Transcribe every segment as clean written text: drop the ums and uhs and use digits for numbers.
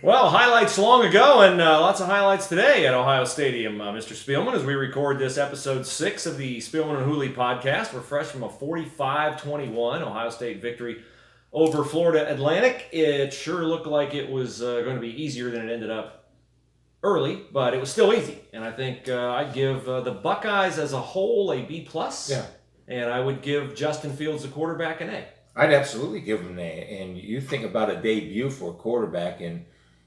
Well, highlights long ago and lots of highlights today at Ohio Stadium, Mr. Spielman, as we record this episode 6 of the Spielman and Hooley podcast. We're fresh from a 45-21 Ohio State victory over Florida Atlantic. It sure looked like it was going to be easier than it ended up early, but it was still easy. And I think I'd give the Buckeyes as a whole a B+. Yeah. And I would give Justin Fields, the quarterback, an A. I'd absolutely give him an A. And you think about a debut for a quarterback, and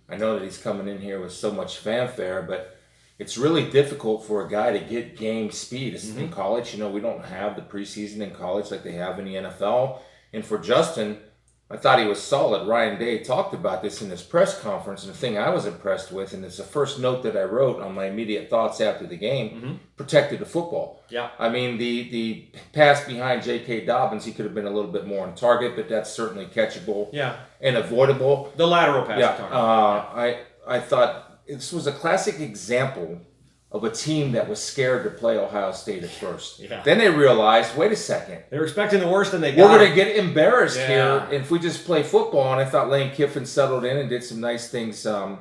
I know that he's coming in here with so much fanfare, but it's really difficult for a guy to get game speed. In college, we don't have the preseason in college like they have in the NFL. And for Justin, I thought he was solid. Ryan Day talked about this in his press conference, and the thing I was impressed with, and it's the first note that I wrote on my immediate thoughts after the game, protected the football. Yeah. I mean, the pass behind J.K. Dobbins, he could have been a little bit more on target, but that's certainly catchable and avoidable. The lateral pass target. I thought this was a classic example of a team that was scared to play Ohio State at first. Yeah. Then they realized, wait a second. They were expecting the worst and they got We're going it. to get embarrassed here if we just play football. And I thought Lane Kiffin settled in and did some nice things on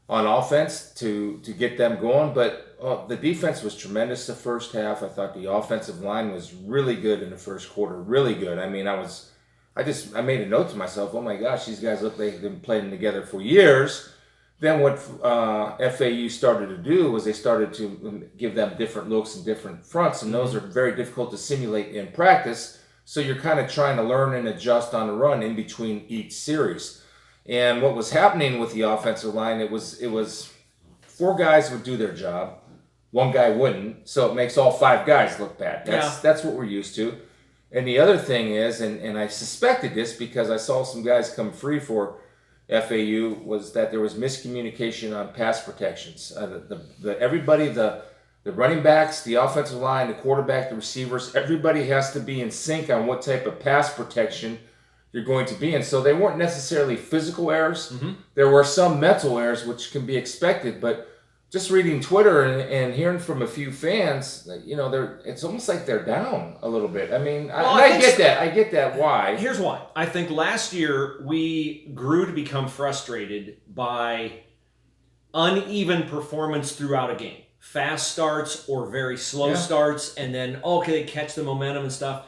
offense to get them going. But the defense was tremendous the first half. I thought the offensive line was really good in the first quarter. Really good. I mean, I made a note to myself, oh my gosh, these guys look like they've been playing together for years. Then what FAU started to do was they started to give them different looks and different fronts, and those are very difficult to simulate in practice. So you're kind of trying to learn and adjust on the run in between each series. And what was happening with the offensive line, it was 4 guys would do their job, 1 guy wouldn't, so it makes all 5 guys look bad. That's what we're used to. And the other thing is, and I suspected this because I saw some guys come free for FAU, was that there was miscommunication on pass protections. Everybody, the running backs, the offensive line, the quarterback, the receivers, everybody has to be in sync on what type of pass protection you're going to be in. So they weren't necessarily physical errors. There were some mental errors, which can be expected, but just reading Twitter and hearing from a few fans, it's almost like they're down a little bit. I mean, I get that. I get that. Why? Here's why. I think last year we grew to become frustrated by uneven performance throughout a game. Fast starts or very slow starts, and then, they catch the momentum and stuff.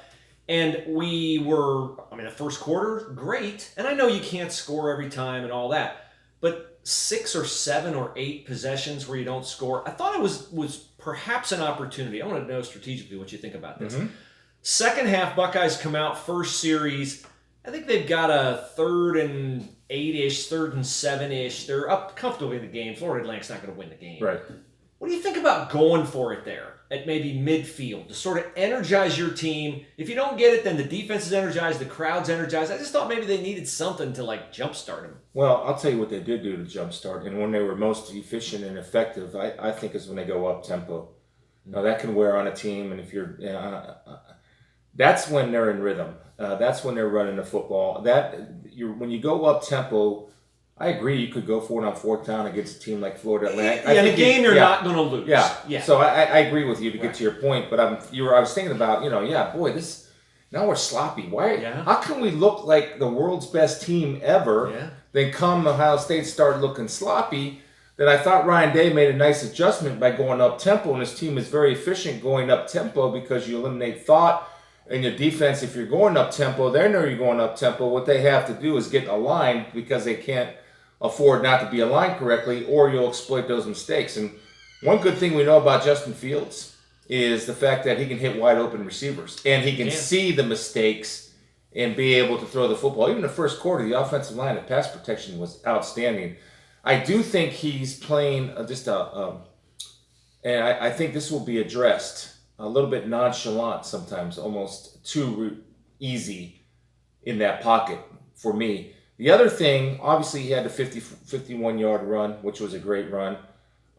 And we were, the first quarter, great. And I know you can't score every time and all that. But 6 or 7 or 8 possessions where you don't score, I thought it was perhaps an opportunity. I want to know strategically what you think about this. Second half, Buckeyes come out, first series. I think they've got a 3rd and 8-ish, 3rd and 7-ish. They're up comfortably in the game. Florida Atlantic's not going to win the game. Right. What do you think about going for it there at maybe midfield to sort of energize your team? If you don't get it, then the defense is energized, the crowd's energized. I just thought maybe they needed something to jumpstart them. Well, I'll tell you what they did do to jumpstart, and when they were most efficient and effective, I think is when they go up tempo. Now that can wear on a team, and if you're, that's when they're in rhythm. That's when they're running the football. When you go up tempo. I agree. You could go for it on 4th down against a team like Florida Atlantic. In a game you're not going to lose. Yeah. So I agree with you to get to your point. But I was thinking about, now we're sloppy. Why? Yeah. How can we look like the world's best team ever? Yeah. Then come Ohio State started looking sloppy. Then I thought Ryan Day made a nice adjustment by going up tempo, and his team is very efficient going up tempo because you eliminate thought. And your defense, if you're going up tempo, they know you're going up tempo. What they have to do is get aligned because they can't afford not to be aligned correctly, or you'll exploit those mistakes. And one good thing we know about Justin Fields is the fact that he can hit wide open receivers, and he can see the mistakes and be able to throw the football. Even the first quarter, the offensive line and pass protection was outstanding. I do think he's playing and I think this will be addressed a little bit nonchalant sometimes, almost too easy in that pocket for me. The other thing, obviously, he had the 51-yard run, which was a great run.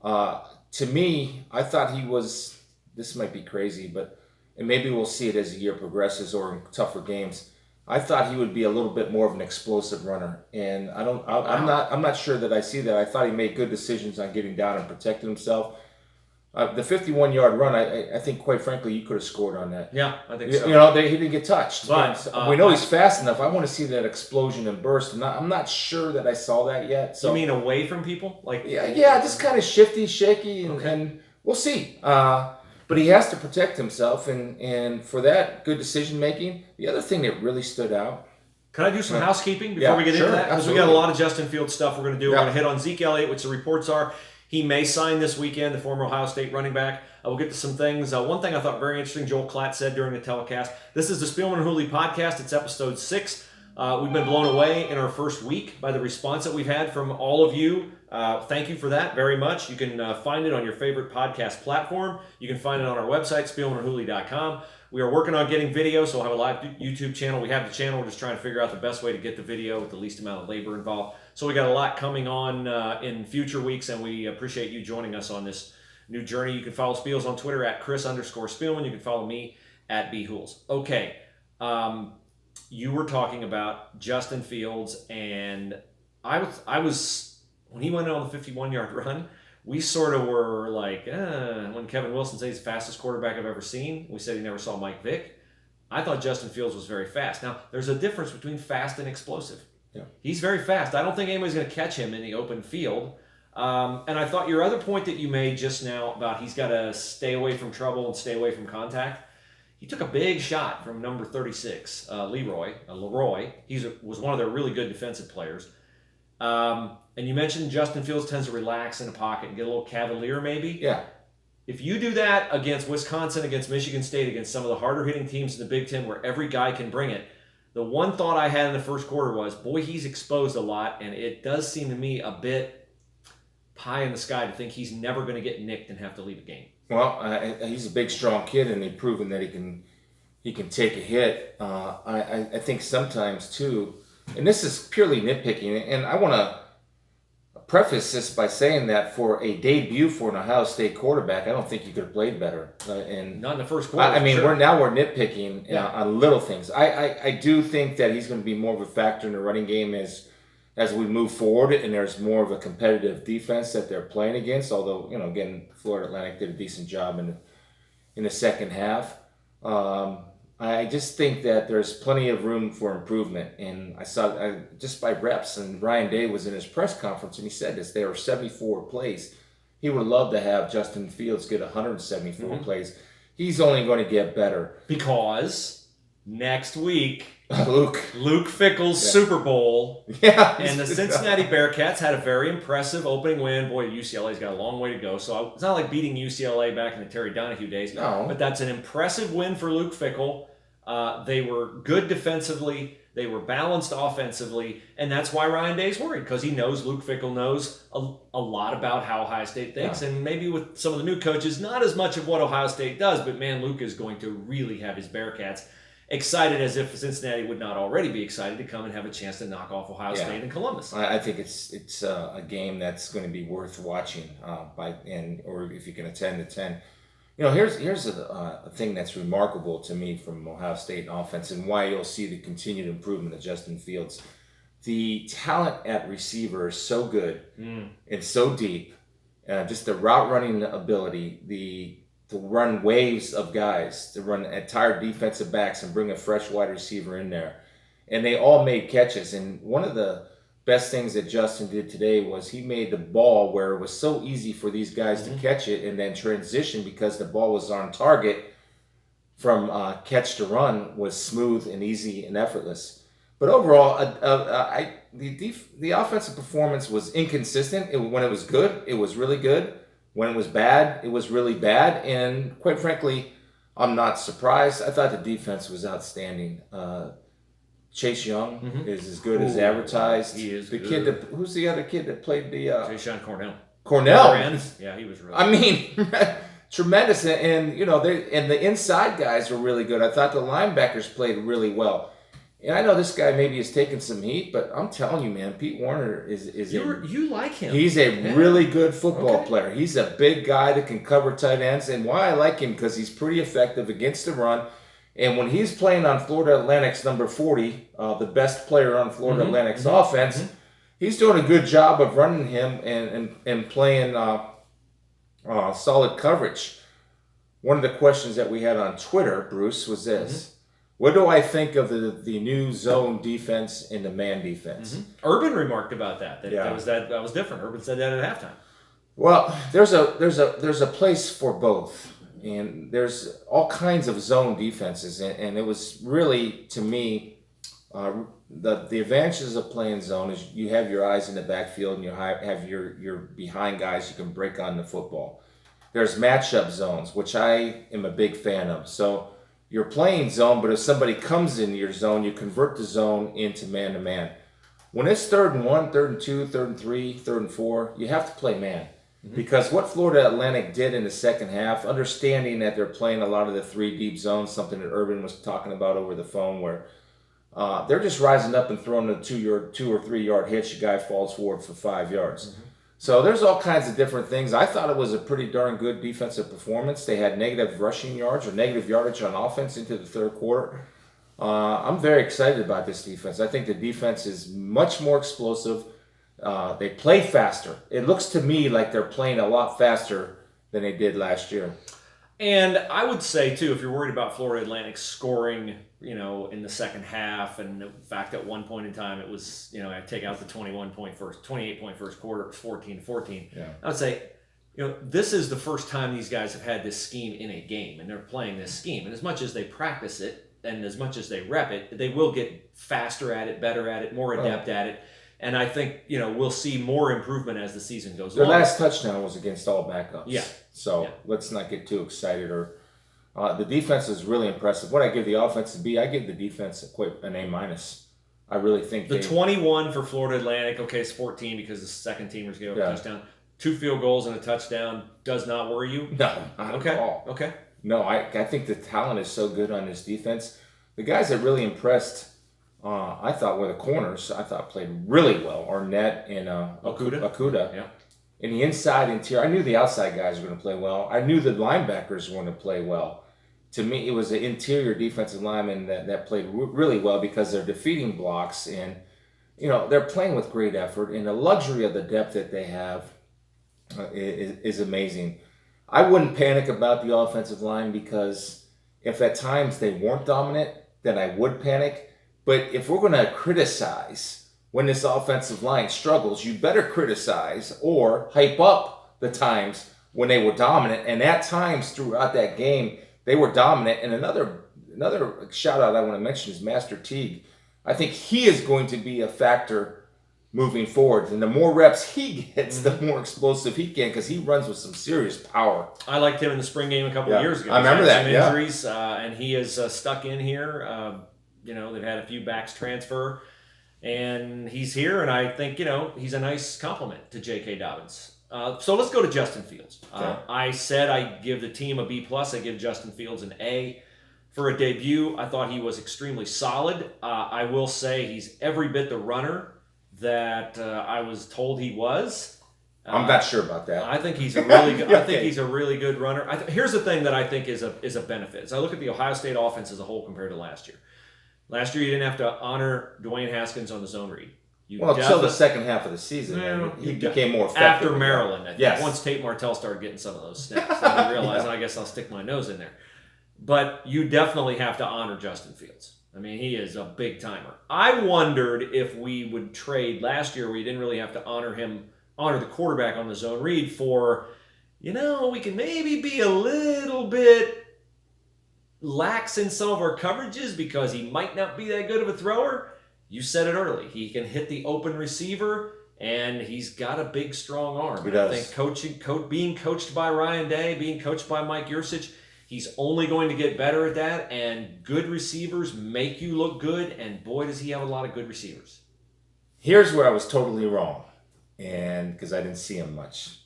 To me, I thought this might be crazy, and maybe we'll see it as the year progresses or in tougher games. I thought he would be a little bit more of an explosive runner, and I'm not sure that I see that. I thought he made good decisions on getting down and protecting himself. The 51-yard run, I think, quite frankly, you could have scored on that. Yeah, I think so. He didn't get touched. But we know he's fast enough. I want to see that explosion and burst. And I'm not sure that I saw that yet. So you mean away from people? Yeah, just kind of shifty, shaky, and we'll see. But he has to protect himself, and for that, good decision making. The other thing that really stood out. Can I do some housekeeping before we get into that? Because we got a lot of Justin Fields stuff we're going to do. We're going to hit on Zeke Elliott, which the reports are he may sign this weekend, the former Ohio State running back. We'll get to some things. One thing I thought very interesting, Joel Klatt said during the telecast, this is the Spielman and Hooley podcast. It's episode 6. We've been blown away in our first week by the response that we've had from all of you. Thank you for that very much. You can find it on your favorite podcast platform. You can find it on our website, spielmanandhooley.com. We are working on getting video, so we'll have a live YouTube channel. We have the channel. We're just trying to figure out the best way to get the video with the least amount of labor involved. So we got a lot coming on in future weeks, and we appreciate you joining us on this new journey. You can follow Spiels on Twitter at Chris_Spielman. You can follow me at bhools. Okay. You were talking about Justin Fields, and I was when he went on the 51-yard run, we sort of were like, when Kevin Wilson said he's the fastest quarterback I've ever seen, we said he never saw Mike Vick. I thought Justin Fields was very fast. Now, there's a difference between fast and explosive. Yeah. He's very fast. I don't think anybody's going to catch him in the open field. And I thought your other point that you made just now about he's got to stay away from trouble and stay away from contact, he took a big shot from number 36, Leroy. He was one of their really good defensive players. And you mentioned Justin Fields tends to relax in a pocket and get a little cavalier maybe. Yeah. If you do that against Wisconsin, against Michigan State, against some of the harder hitting teams in the Big Ten where every guy can bring it, the one thought I had in the first quarter was, boy, he's exposed a lot, and it does seem to me a bit pie in the sky to think he's never going to get nicked and have to leave a game. Well, he's a big, strong kid, and they've proven that he can take a hit. I think sometimes too, and this is purely nitpicking, and I want to preface this by saying that for a debut for an Ohio State quarterback, I don't think you could have played better. And not in the first quarter. I mean, we're nitpicking on little things. I do think that he's going to be more of a factor in the running game as we move forward, and there's more of a competitive defense that they're playing against. Although, again, Florida Atlantic did a decent job in the second half. I just think that there's plenty of room for improvement, and I saw just by reps. And Ryan Day was in his press conference, and he said this: there were 74 plays. He would love to have Justin Fields get 174 plays. He's only going to get better because next week. Luke Fickell's Super Bowl. Yeah. And the Cincinnati Bearcats had a very impressive opening win. Boy, UCLA's got a long way to go. So it's not like beating UCLA back in the Terry Donahue days. No. But that's an impressive win for Luke Fickell. They were good defensively. They were balanced offensively. And that's why Ryan Day's worried, because he knows Luke Fickell knows a lot about how Ohio State thinks. Yeah. And maybe with some of the new coaches, not as much of what Ohio State does. But, man, Luke is going to really have his Bearcats excited as if Cincinnati would not already be excited to come and have a chance to knock off Ohio State and Columbus. I think it's a game that's going to be worth watching or if you can attend the 10. Here's a thing that's remarkable to me from Ohio State offense and why you'll see the continued improvement of Justin Fields. The talent at receiver is so good and so deep. Just the route running ability, to run waves of guys, to run entire defensive backs and bring a fresh wide receiver in there. And they all made catches. And one of the best things that Justin did today was he made the ball where it was so easy for these guys to catch it and then transition because the ball was on target from catch to run was smooth and easy and effortless. But overall, the offensive performance was inconsistent. When it was good, it was really good. When it was bad, it was really bad. And quite frankly, I'm not surprised. I thought the defense was outstanding. Chase Young is as good as advertised. He is the good. Kid who's the other kid that played the... Jayshawn Cornell. Cornell. Yeah, he was really I mean, tremendous. And the inside guys were really good. I thought the linebackers played really well. And I know this guy maybe is taking some heat, but I'm telling you, man, Pete Warner you like him. He's a really good football player. He's a big guy that can cover tight ends. And why I like him, because he's pretty effective against the run. And when he's playing on Florida Atlantic's number 40, the best player on Florida Atlantic's offense, he's doing a good job of running him and playing Solid coverage. One of the questions that we had on Twitter, Bruce, was this. What do I think of the new zone defense and the man defense? Urban remarked about that was different. Urban said that at halftime. Well, there's a place for both, and there's all kinds of zone defenses, and it was really, to me, the advantages of playing zone is you have your eyes in the backfield and you have your behind guys you can break on the football. There's matchup zones, which I am a big fan of. So you're playing zone, but if somebody comes into your zone, you convert the zone into man-to-man. When it's 3rd and 1, 3rd and 2, 3rd and 3, 3rd and 4, you have to play man. Because what Florida Atlantic did in the second half, understanding that they're playing a lot of the 3 deep zones, something that Urban was talking about over the phone, where they're just rising up and throwing a 2 or 3 yard hitch. The guy falls forward for 5 yards. So there's all kinds of different things. I thought it was a pretty darn good defensive performance. They had negative rushing yards or negative yardage on offense into the 3rd quarter. I'm very excited about this defense. I think the defense is much more explosive. They play faster. It looks to me like they're playing a lot faster than they did last year. And I would say, too, if you're worried about Florida Atlantic scoring, in the second half, and in fact, at one point in time, it was, I take out the 28-point first quarter, it was 14-14. Yeah. I would say, this is the first time these guys have had this scheme in a game, and they're playing this scheme. And as much as they practice it, and as much as they rep it, they will get faster at it, better at it, more adept at it. And I think, we'll see more improvement as the season goes on. Their last touchdown was against all backups. Yeah. So let's not get too excited. The defense is really impressive. What I give the offense a B, I give the defense an A-. I really think the 21 for Florida Atlantic, okay, it's 14 because the second teamers gave up a touchdown. 2 field goals and a touchdown does not worry you? No, not at all. Okay. No, I think the talent is so good on this defense. The guys that really impressed, I thought, were the corners. I thought played really well. Arnett and Okuda. Yeah. In the inside interior, I knew the outside guys were going to play well. I knew the linebackers were going to play well. To me, it was the interior defensive linemen that played really well because they're defeating blocks and, they're playing with great effort. And the luxury of the depth that they have is amazing. I wouldn't panic about the offensive line because if at times they weren't dominant, then I would panic. But if we're going to criticize when this offensive line struggles, you better criticize or hype up the times when they were dominant. And at times throughout that game, they were dominant. And another shout out I want to mention is Master Teague. I think he is going to be a factor moving forward. And the more reps he gets, the more explosive he can because he runs with some serious power. I liked him in the spring game a couple of years ago. I remember that. Some injuries, and he is stuck in here. They've had a few backs transfer, and he's here, and I think, he's a nice compliment to J.K. Dobbins. So let's go to Justin Fields. Okay. I said I give the team a B+. I give Justin Fields an A. For a debut, I thought he was extremely solid. I will say he's every bit the runner that I was told he was. I'm not sure about that. I think he's a really good. I think he's a really good runner. Here's the thing that I think is a benefit. As I look at the Ohio State offense as a whole compared to last year. Last year, you didn't have to honor Dwayne Haskins on the zone read. Until the second half of the season, he became more effective. After Maryland, I think. Once Tate Martell started getting some of those snaps, then I realized, I guess I'll stick my nose in there. But you definitely have to honor Justin Fields. I mean, he is a big timer. I wondered if we would trade last year where you didn't really have to honor the quarterback on the zone read for, we can maybe be a little bit lax in some of our coverages because he might not be that good of a thrower. You said it early. He can hit the open receiver, and he's got a big, strong arm. He does. I think being coached by Ryan Day, being coached by Mike Yursich, he's only going to get better at that, and good receivers make you look good, and boy, does he have a lot of good receivers. Here's where I was totally wrong, and because I didn't see him much.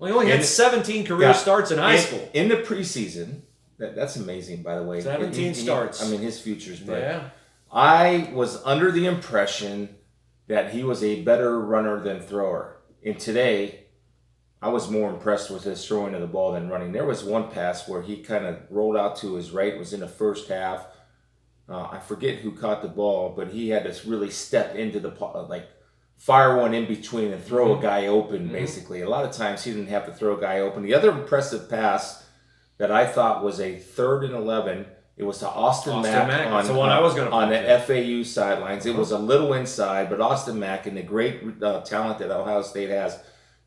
Well, he only had 17 career starts in high school. In the preseason, that's amazing, by the way. 17 starts. His future's bright. Yeah. I was under the impression that he was a better runner than thrower. And today, I was more impressed with his throwing of the ball than running. There was one pass where he kind of rolled out to his right. It was in the first half. I forget who caught the ball, but he had to really step into the fire one in between and throw a guy open, basically. A lot of times he didn't have to throw a guy open. The other impressive pass that I thought was a 3rd and 11, it was to Austin Mack That's the one I was going to on the FAU sidelines. It was a little inside, but Austin Mack, and the great talent that Ohio State has,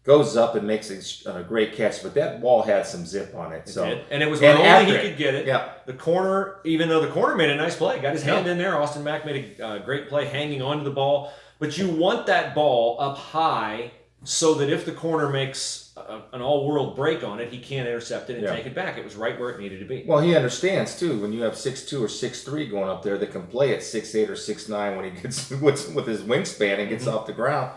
goes up and makes a great catch. But that ball had some zip on it. It did. And it was when only he could get it. Yeah. The corner, even though the corner made a nice play, got his hand in there. Austin Mack made a great play hanging onto the ball. But you want that ball up high so that if the corner makes an all-world break on it, he can't intercept it and take it back. It was right where it needed to be. Well, he understands, too, when you have 6'2" or 6'3" going up there that can play at 6'8" or 6'9" when he gets with his wingspan and gets off the ground.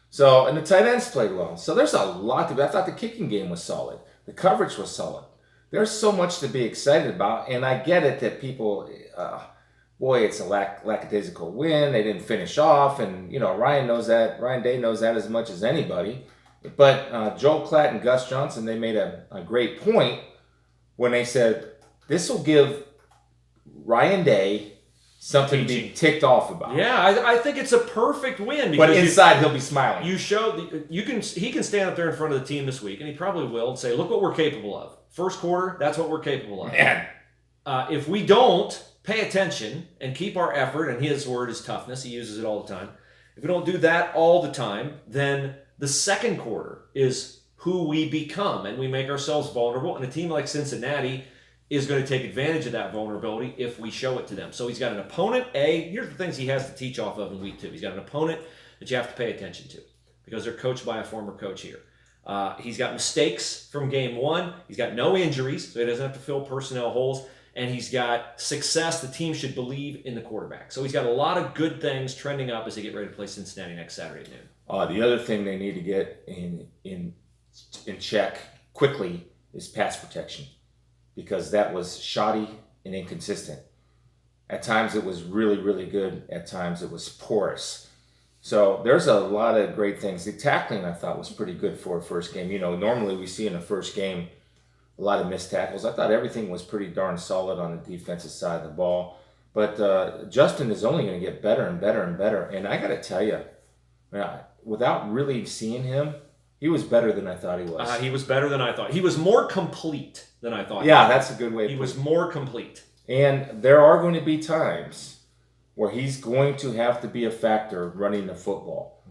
So, and the tight ends played well. So there's a lot to be. I thought the kicking game was solid. The coverage was solid. There's so much to be excited about, and I get it that people, boy, it's a lackadaisical win. They didn't finish off, and Ryan knows that. Ryan Day knows that as much as anybody. But Joel Klatt and Gus Johnson, they made a great point when they said this will give Ryan Day something to be ticked off about. Yeah, I think it's a perfect win. But inside, he'll be smiling. You showed he can stand up there in front of the team this week, and he probably will, and say, "Look what we're capable of. First quarter, that's what we're capable of." Man. If we don't pay attention and keep our effort, and his word is toughness, he uses it all the time. If we don't do that all the time, then the second quarter is who we become, and we make ourselves vulnerable. And a team like Cincinnati is going to take advantage of that vulnerability if we show it to them. So he's got an opponent. Here's the things he has to teach off of in week 2. He's got an opponent that you have to pay attention to because they're coached by a former coach here. He's got mistakes from game 1. He's got no injuries, so he doesn't have to fill personnel holes. And he's got success. The team should believe in the quarterback. So he's got a lot of good things trending up as they get ready to play Cincinnati next Saturday at noon. The other thing they need to get in check quickly is pass protection, because that was shoddy and inconsistent. At times it was really, really good. At times it was porous. So there's a lot of great things. The tackling, I thought, was pretty good for a first game. Normally we see in the first game a lot of missed tackles. I thought everything was pretty darn solid on the defensive side of the ball. But Justin is only going to get better and better and better. And I got to tell you, without really seeing him, he was better than I thought he was. He was better than I thought. He was more complete than I thought. Yeah, that's a good way to put it. He was more complete. And there are going to be times where he's going to have to be a factor running the football.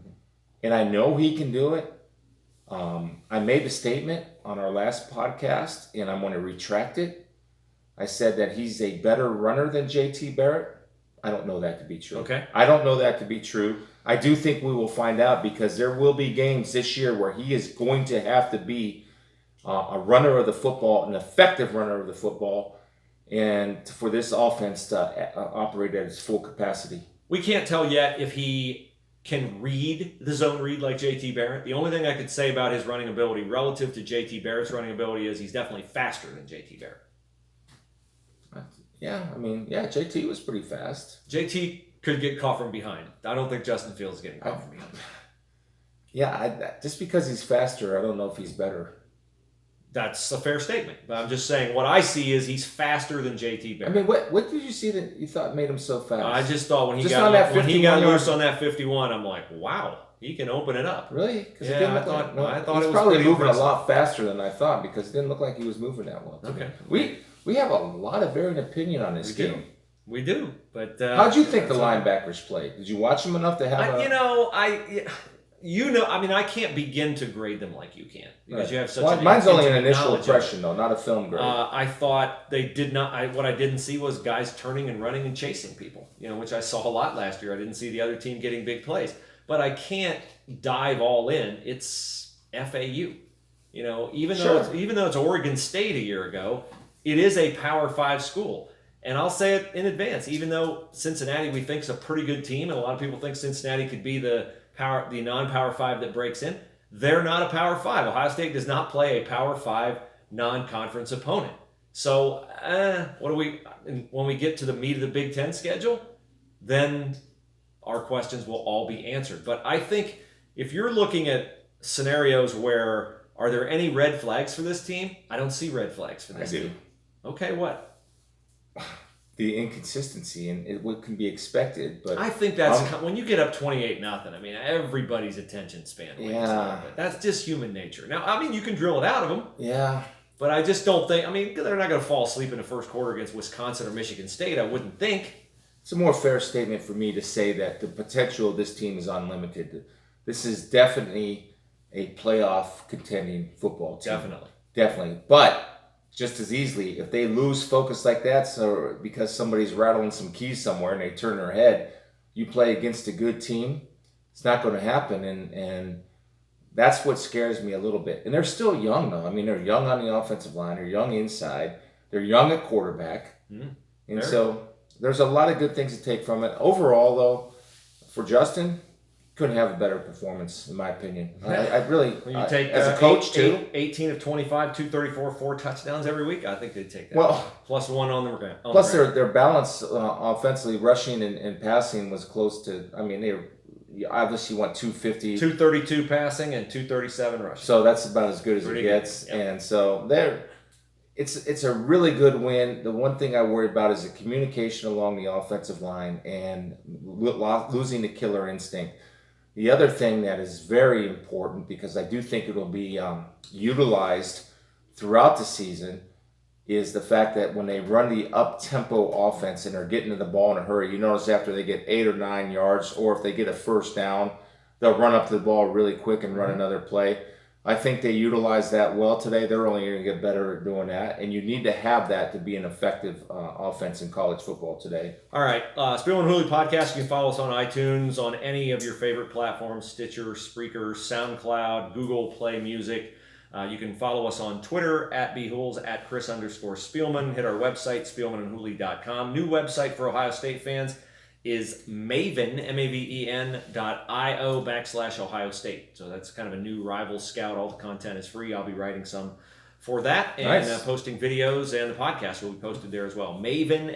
And I know he can do it. I made the statement on our last podcast, and I'm going to retract it. I said that he's a better runner than JT Barrett. I don't know that to be true. Okay. I don't know that to be true. I do think we will find out, because there will be games this year where he is going to have to be a runner of the football, an effective runner of the football, and for this offense to operate at its full capacity. We can't tell yet if he can read the zone read like JT Barrett. The only thing I could say about his running ability relative to JT Barrett's running ability is he's definitely faster than JT Barrett. Yeah, JT was pretty fast. JT could get caught from behind. I don't think Justin Fields is getting caught from behind. Yeah, just because he's faster, I don't know if he's better. That's a fair statement. But I'm just saying what I see is he's faster than JT Barrett. What did you see that you thought made him so fast? I just thought when he got loose on that 51, I'm like, wow, he can open it up. Really? Yeah, I thought he was it was probably moving impressive. a lot faster than I thought, because it didn't look like he was moving that well. Okay. We have a lot of varying opinion on this game. We do. But how'd you think the linebackers played? Did you watch them enough to have I can't begin to grade them like you can, because you have such an mine's only an intimate initial knowledge impression, though, not a film grade. I thought they did not. What I didn't see was guys turning and running and chasing people, which I saw a lot last year. I didn't see the other team getting big plays, but I can't dive all in. It's FAU, even though it's Oregon State a year ago, it is a Power 5 school. And I'll say it in advance, even though Cincinnati we think is a pretty good team, and a lot of people think Cincinnati could be the non-Power 5 that breaks in, they're not a Power 5. Ohio State does not play a Power 5 non-conference opponent. So when we get to the meat of the Big Ten schedule, then our questions will all be answered. But I think if you're looking at scenarios where are there any red flags for this team, I don't see red flags for this team. do. Okay, what? the inconsistency and what can be expected. But I think that's when you get up 28-0. I mean, everybody's attention span wanes a little bit. That's just human nature. Now, I mean, you can drill it out of them. Yeah. But I just don't think. I mean, they're not going to fall asleep in the first quarter against Wisconsin or Michigan State. I wouldn't think. It's a more fair statement for me to say that the potential of this team is unlimited. This is definitely a playoff contending football team. Definitely. But just as easily, if they lose focus like that, so because somebody's rattling some keys somewhere and they turn their head, you play against a good team, it's not going to happen. And that's what scares me a little bit. And they're still young, though. I mean, they're young on the offensive line. They're young inside. They're young at quarterback. And so there's a lot of good things to take from it. Overall, though, for Justin, couldn't have a better performance, in my opinion. I really, you take as a coach, too. 18 of 25, 234, 4 touchdowns every week. I think they'd take that. Well, plus one on the ground. Plus, their balance offensively, rushing and passing was close to, I mean, they obviously went 250. 232 passing and 237 rushing. So that's about as good as Pretty it gets. Yep. And so it's a really good win. The one thing I worry about is the communication along the offensive line and losing the killer instinct. The other thing that is very important, because I do think it will be utilized throughout the season, is the fact that when they run the up-tempo offense and they're getting to the ball in a hurry, you notice after they get 8 or 9 yards, or if they get a first down, they'll run up to the ball really quick and run another play. I think they utilized that well today. They're only going to get better at doing that, and you need to have that to be an effective offense in college football today. All right, Spielman and Hooley podcast. You can follow us on iTunes, on any of your favorite platforms: Stitcher, Spreaker, SoundCloud, Google Play Music. You can follow us on Twitter at @bhools, at Chris_Spielman. Hit our website, spielmanandhooley.com. New website for Ohio State fans is Maven, maven.io/Ohio State. So that's kind of a new rival scout. All the content is free. I'll be writing some for that and posting videos, and the podcast will be posted there as well. Maven,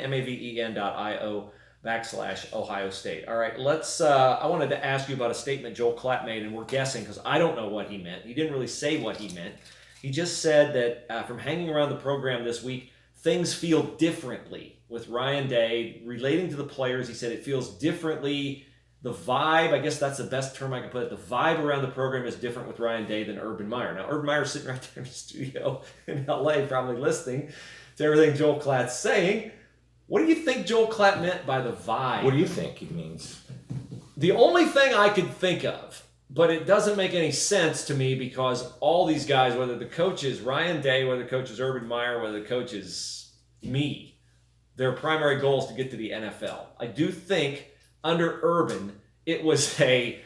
maven.io/Ohio State. All right, let's, I wanted to ask you about a statement Joel Klatt made, and we're guessing because I don't know what he meant. He didn't really say what he meant. He just said that from hanging around the program this week, things feel differently with Ryan Day relating to the players. He said it feels differently. The vibe, I guess that's the best term I can put it. The vibe around the program is different with Ryan Day than Urban Meyer. Now, Urban Meyer's sitting right there in the studio in LA, probably listening to everything Joel Klatt's saying. What do you think Joel Klatt meant by the vibe? What do you think he means? The only thing I could think of, but it doesn't make any sense to me because all these guys, whether the coach is Ryan Day, whether the coach is Urban Meyer, whether the coach is me, their primary goal is to get to the NFL. I do think under Urban, it was a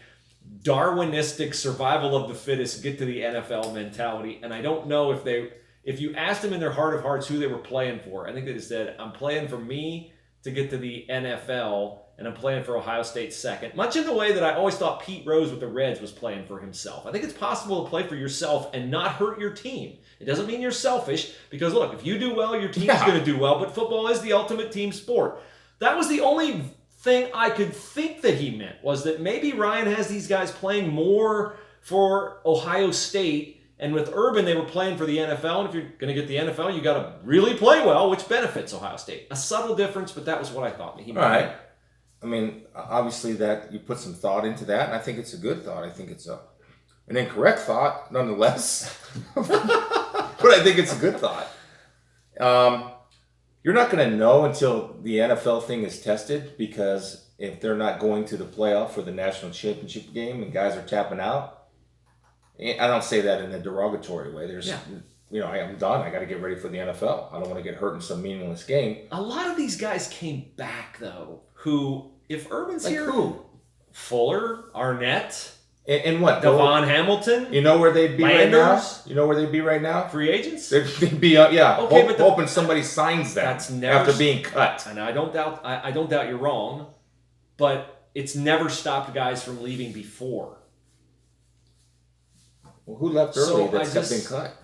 Darwinistic survival of the fittest, get to the NFL mentality. And I don't know if you asked them in their heart of hearts who they were playing for, I think they just said, I'm playing for me to get to the NFL, and I'm playing for Ohio State second. Much in the way that I always thought Pete Rose with the Reds was playing for himself. I think it's possible to play for yourself and not hurt your team. It doesn't mean you're selfish, because look, if you do well, your team's going to do well, but football is the ultimate team sport. That was the only thing I could think that he meant, was that maybe Ryan has these guys playing more for Ohio State, and with Urban, they were playing for the NFL, and if you're going to get the NFL, you got to really play well, which benefits Ohio State. A subtle difference, but that was what I thought. All right. I mean, obviously that you put some thought into that, and I think it's a good thought. I think it's an incorrect thought, nonetheless, but I think it's a good thought. You're not going to know until the NFL thing is tested, because if they're not going to the playoff for the national championship game and guys are tapping out, I don't say that in a derogatory way. I'm done. I got to get ready for the NFL. I don't want to get hurt in some meaningless game. A lot of these guys came back, though, who, if Urban's like here... Who? Fuller, Arnett... And what? Devon Hamilton? You know where they'd be Landers? right now? You know where they'd be right now? Free agents? They'd be, hoping somebody signs them after being cut. And I don't doubt you're wrong, but it's never stopped guys from leaving before. Well, who left early that's been cut?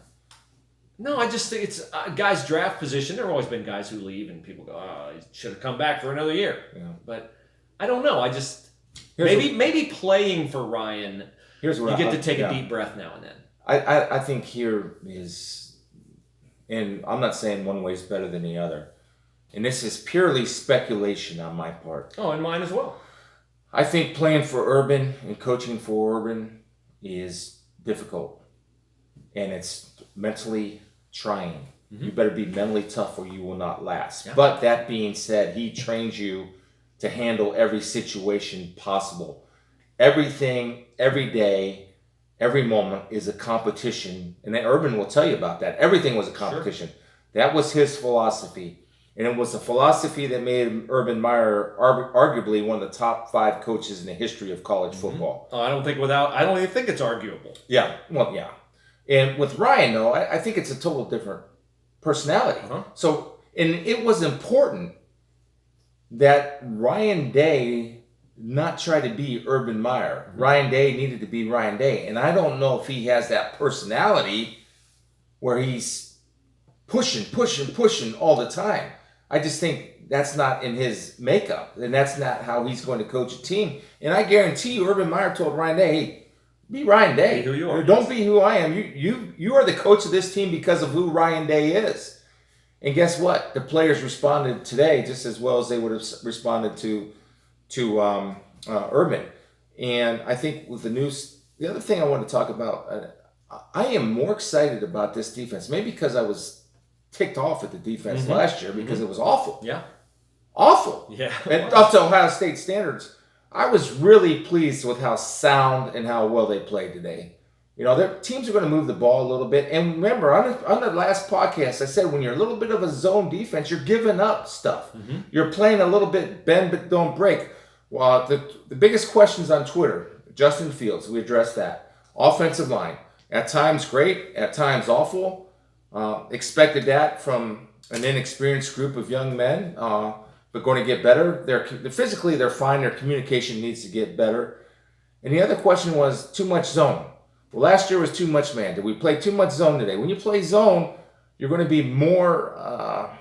No, I just think it's a guy's draft position. There have always been guys who leave and people go, oh, he should have come back for another year. Yeah. But I don't know. I just... Maybe playing for Ryan, you get to take a deep breath now and then. I think here is, and I'm not saying one way is better than the other, and this is purely speculation on my part. Oh, and mine as well. I think playing for Urban and coaching for Urban is difficult, and it's mentally trying. You better be mentally tough or you will not last. Yeah. But that being said, he trains you to handle every situation possible. Everything, every day, every moment is a competition. And then Urban will tell you about that. Everything was a competition. Sure. That was his philosophy. And it was a philosophy that made Urban Meyer arguably one of the top 5 coaches in the history of college football. Oh, I don't even think it's arguable. Yeah, well, yeah. And with Ryan, though, I think it's a total different personality. So, and it was important that Ryan Day not try to be Urban Meyer. Ryan Day needed to be Ryan Day. And I don't know if he has that personality where he's pushing all the time. I just think that's not in his makeup, and that's not how he's going to coach a team. And I guarantee you, Urban Meyer told Ryan Day, hey, be Ryan Day. Be who you are. Don't be who I am. You are the coach of this team because of who Ryan Day is. And guess what? The players responded today just as well as they would have responded to Urban. And I think with the news, the other thing I want to talk about, I am more excited about this defense. Maybe because I was ticked off at the defense last year because it was awful. Yeah. Awful. Yeah. And up to Ohio State standards, I was really pleased with how sound and how well they played today. You know, their teams are going to move the ball a little bit. And remember, on the last podcast, I said when you're a little bit of a zone defense, you're giving up stuff. You're playing a little bit bend but don't break. Well, the biggest questions on Twitter, Justin Fields, we addressed that. Offensive line, at times great, at times awful. Expected that from an inexperienced group of young men, but going to get better. They're physically, they're fine. Their communication needs to get better. And the other question was too much zone. Well, last year was too much man. Did we play too much zone today? When you play zone, you're going to be more,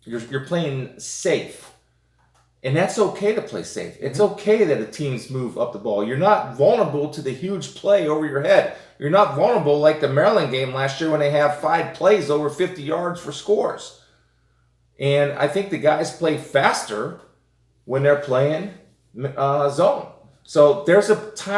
you're playing safe. And that's okay to play safe. It's okay that the teams move up the ball. You're not vulnerable to the huge play over your head. You're not vulnerable like the Maryland game last year when they have 5 plays over 50 yards for scores. And I think the guys play faster when they're playing zone. So there's a time